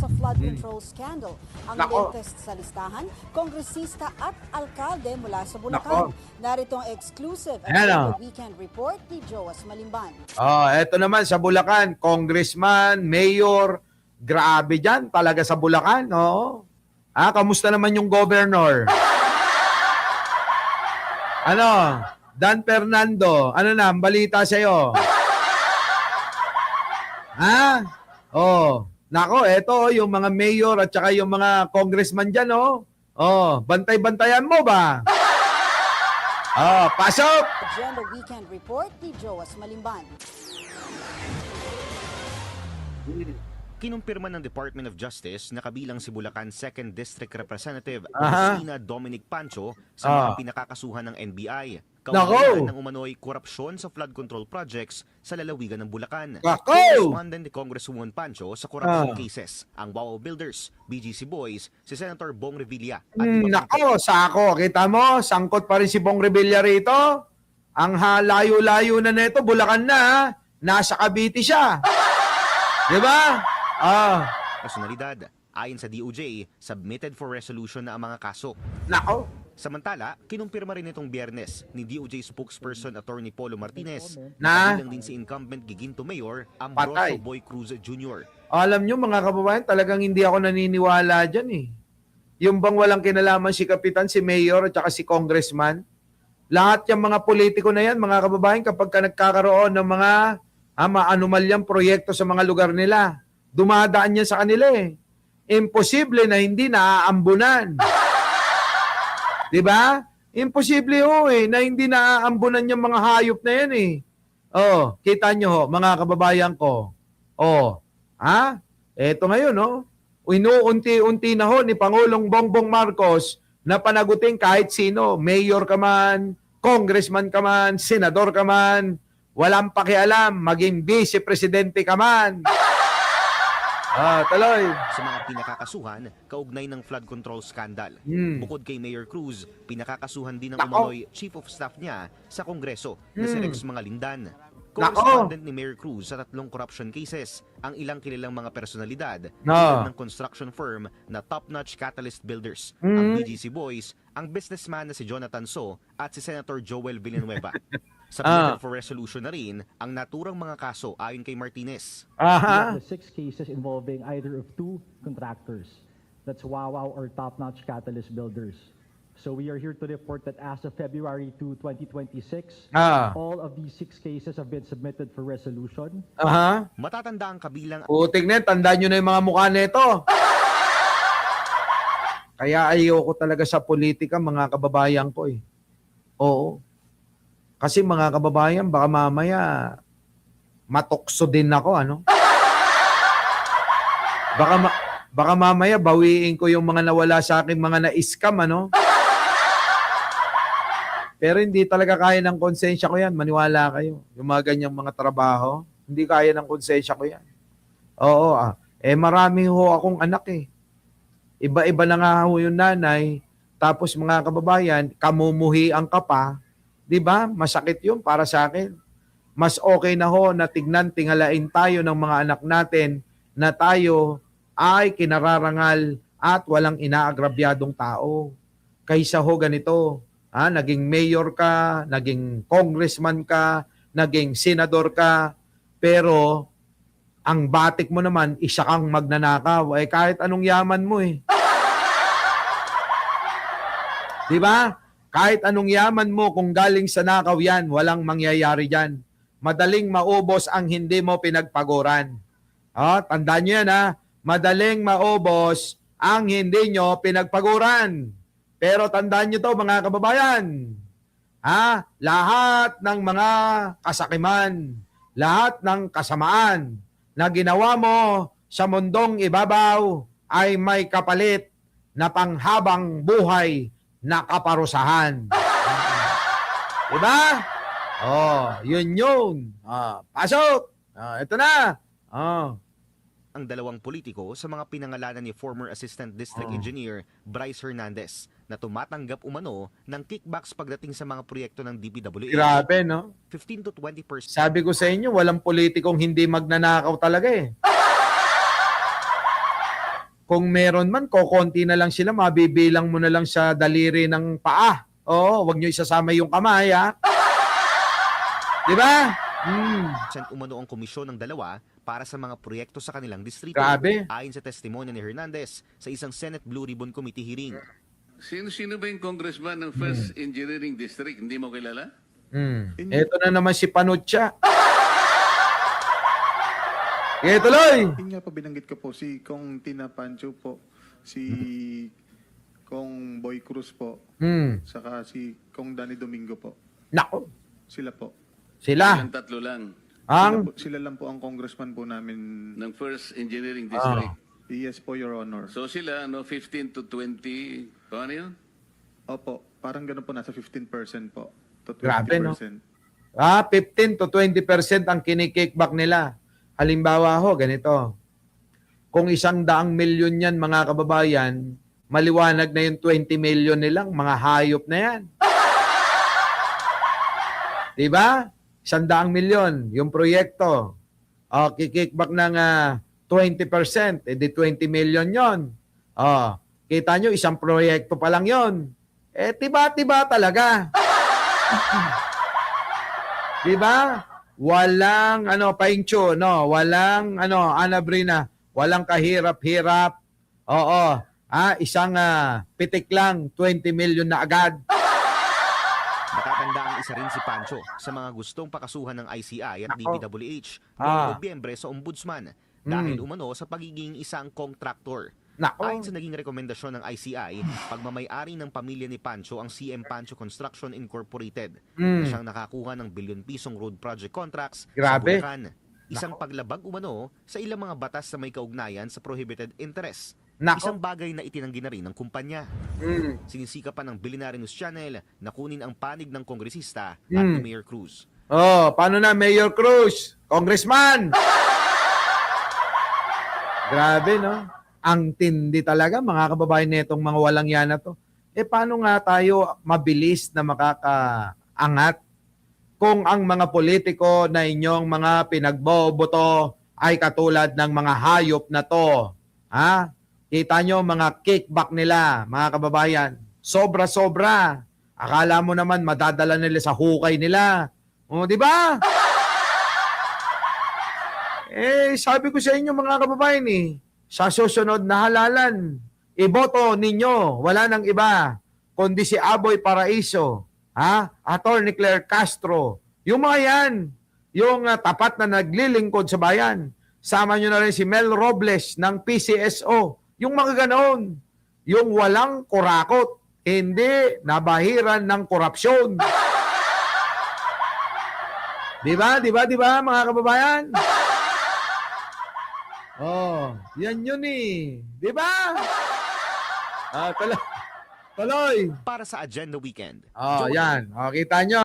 sa flood control scandal. Ang Nako. latest sa listahan, kongresista at alkalde mula sa Bulacan. Nako. Narito ang exclusive at Ayan, the weekend report ni Joas Malimban. Eto naman sa Bulacan, congressman, mayor, grabe dyan talaga sa Bulacan. Oo. Kamusta naman yung governor? Ano? Dan Fernando, ano na, ang balita sa'yo? Nako, eto, yung mga mayor at saka yung mga congressman dyan, bantay-bantayan mo ba? Pasok! Agenda weekend report ni Joas Malimban. Kinumpirma ng Department of Justice na kabilang si Bulacan 2nd District Representative Aha. Sina Dominic Pancho sa mga pinakakasuhan ng NBI. Nako! Kaugnay ng umano'y korupsyon sa flood control projects sa lalawigan ng Bulacan. Nako! Correspondent ni Congresswoman Pancho sa corruption cases, ang Wawa Builders, BGC Boys, si Senator Bong Revilla at iba pang Nako, sako. Kita mo, sangkot pa rin si Bong Revilla rito. Ang layo-layo na neto, Bulacan na. Nasa Cavite siya. Di ba? personalidad. Ayon sa DOJ, submitted for resolution na ang mga kaso. Nako. Samantala, kinumpirma rin itong Biyernes ni DOJ spokesperson Attorney Polo Martinez Na? kabilang din si incumbent Giginto Mayor Patay. Ambrosio Boy Cruz Jr. Alam nyo mga kababayan, talagang hindi ako naniniwala dyan eh. Yung bang walang kinalaman si Kapitan, si Mayor at saka si Congressman, lahat yung mga politiko na yan, mga kababayan, kapag ka nagkakaroon ng mga anomalyang proyekto sa mga lugar nila, dumadaan yan sa kanila eh. Imposible na hindi naaambunan. Di ba? Imposible na hindi naaambunan yung mga hayop na yan eh. Kita nyo ho, mga kababayan ko. Eto ngayon inuunti-unti na ho ni Pangulong Bongbong Marcos na panagutin kahit sino, mayor ka man, congressman ka man, senador ka man, walang pakialam, maging vice-presidente ka man. Tuloy. Sa mga pinakakasuhan, kaugnay ng flood control scandal. Bukod kay Mayor Cruz, pinakakasuhan din ng Nako. umano'y chief of staff niya sa Kongreso na si Rex Mangalindan. Nako. Correspondent ni Mayor Cruz sa 3 corruption cases, ang ilang kilalang mga personalidad No. tulad ng construction firm na Top Notch Catalyst Builders, ang BGC Boys, ang businessman na si Jonathan So at si Senator Joel Villanueva. Submitted for resolution na rin ang naturang mga kaso ayon kay Martinez. The 6 cases involving either of 2 contractors. That's Wawa or Top Notch Catalyst Builders. So we are here to report that as of February 2, 2026, all of these 6 cases have been submitted for resolution. Matatanda ang kabilang Putik na, tandaan nyo na yung mga mukha nito. Kaya ayoko talaga sa politika, mga kababayan ko eh. Oo. Kasi mga kababayan, baka mamaya matukso din ako, ano? Baka mamaya bawiin ko yung mga nawala sa akin, mga na-scam, ano? Pero hindi talaga kaya ng konsensya ko yan. Maniwala kayo. Yung mga ganyang mga trabaho, hindi kaya ng konsensya ko yan. Oo, marami ho akong anak eh. Iba-iba na nga ho yung nanay. Tapos mga kababayan, kamumuhian ka pa. Di ba? Masakit yun para sa akin. Mas okay na ho na tingalain tayo ng mga anak natin na tayo ay kinararangal at walang inaagrabyadong tao. Kaysa ho ganito. Naging mayor ka, naging congressman ka, naging senador ka, pero ang batik mo naman, isa kang magnanakaw. Kahit anong yaman mo eh. Di ba? Kahit anong yaman mo, kung galing sa nakaw yan, walang mangyayari dyan. Madaling maubos ang hindi mo pinagpaguran. Tandaan nyo yan Madaling maubos ang hindi nyo pinagpaguran. Pero tandaan nyo to mga kababayan. Lahat ng mga kasakiman, lahat ng kasamaan na ginawa mo sa mundong ibabaw ay may kapalit na panghabang buhay na kaparusahan. Diba? Yun. Pasok! Ito na. ang 2 politiko sa mga pinangalanan ni former Assistant District Engineer Bryce Hernandez na tumatanggap umano ng kickbacks pagdating sa mga proyekto ng DPWH. Grabe, no? 15 to 20%. Sabi ko sa inyo, walang politikong hindi magnanakaw talaga eh. Kung meron man, kokonti na lang sila, mabibilang mo na lang sa daliri ng paa. Oo, wag nyo isasama yung kamay, ha? Di ba? Sent umano ang komisyon ng dalawa para sa mga proyekto sa kanilang distrito. Grabe. Ayon sa testimonya ni Hernandez sa isang Senate Blue Ribbon Committee hearing. Sino ba yung congressman ng First Engineering District? Hindi mo kilala? Ito na naman si Panucha. Kaya tuloy. Yun nga po, binanggit ko po, si Kong Tina Pancho po, si Kong Boy Cruz po, saka si Kong Danny Domingo po. Nako, Sila po. sila. Yung tatlo lang Sila lang po ang congressman po namin. ng First Engineering District. Yes po, Your Honor. So sila, 15 to 20, paano yun? Opo, parang ganun po, nasa 15% po. To 20%. Grabe, no? 15 to 20% ang kinikickback nila. Halimbawa ho, ganito. Kung 100 milyon yan, mga kababayan, maliwanag na yung 20 million nilang, mga hayop na yan. Diba? 100 milyon, yung proyekto. Kikickback ng 20%, edi 20 million yon. Kita nyo, isang proyekto pa lang yon. Tiba-tiba talaga. Diba? Walang paingcho, no? Walang Ana Brina, walang kahirap-hirap. Oo. Isang pitik lang, 20 million na agad. Natatanda ang isa rin si Pancho sa mga gustong pakasuhan ng ICI at DPWH noong Nobyembre sa Ombudsman dahil umano sa pagiging isang contractor. Nako. Ayon sa naging rekomendasyon ng ICI, pagmamay-ari ng pamilya ni Pancho ang CM Pancho Construction Incorporated na siyang nakakuha ng bilyon-pisong road project contracts Grabe. sa Bulacan. Isang paglabag umano sa ilang mga batas na may kaugnayan sa prohibited interest. Nako. Isang bagay na itinanggi na rin ng kumpanya. Sinisikapan ng Billionaire News Channel na kunin ang panig ng kongresista at ni Mayor Cruz. Paano na, Mayor Cruz? Congressman! Grabe, no? Ang tindi talaga, mga kababayan nitong mga walang yan na to. Paano nga tayo mabilis na makakaangat kung ang mga politiko na inyong mga pinagboboto ay katulad ng mga hayop na to? Kita nyo mga kickback nila, mga kababayan. Sobra-sobra. Akala mo naman madadala nila sa hukay nila. Di ba? Sabi ko sa inyo mga kababayan sa susunod na halalan, iboto ninyo, wala nang iba, kundi si Aboy Paraiso, Attorney Claire Castro, yung mga yan, yung tapat na naglilingkod sa bayan. Sama nyo na rin si Mel Robles ng PCSO, yung mga ganoon, yung walang kurakot, hindi nabahiran ng korupsyon. Diba, mga kababayan? Yan yun Di ba? Tuloy. Para sa Agenda Weekend, Yan. Kita nyo.